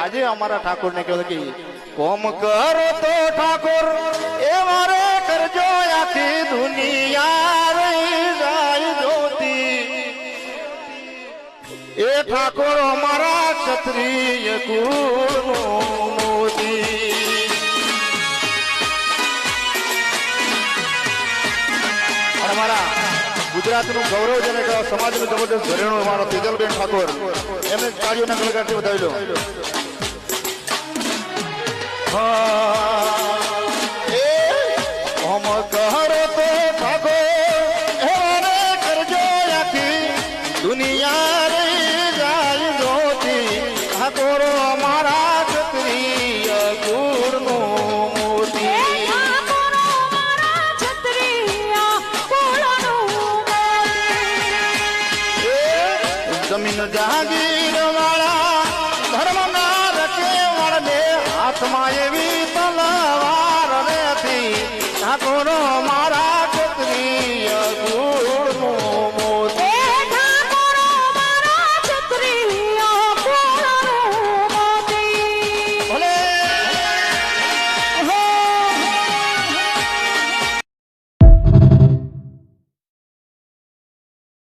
આજે અમારા ઠાકોર ને કહ્યું કે કોમ કરો તો ઠાકોર એ મારે કરજો આખી દુનિયા રહી જાય જોતી એ ઠાકોર અમારા ક્ષત્રિય કુળનો મોતી અને મારા ગુજરાતનું ગૌરવ જેને કહેવાય સમાજનું જબરદસ્ત ઘરેણું અમારો તેજલબેન ઠાકોર એમને કાર્યોના કલાકારથી વધાવી લો હોમ કરો તો ઠાકોર એવાને કરજો આખી દુનિયા રહી જાય જોતી ઠાકોર અમારા ક્ષત્રિય કુળનો મોતી જમીન જહાંગીર વાળા ધર્મના રખેવાળ ને હાથમાં એવી તલવાર નથી ઠાકોર મારા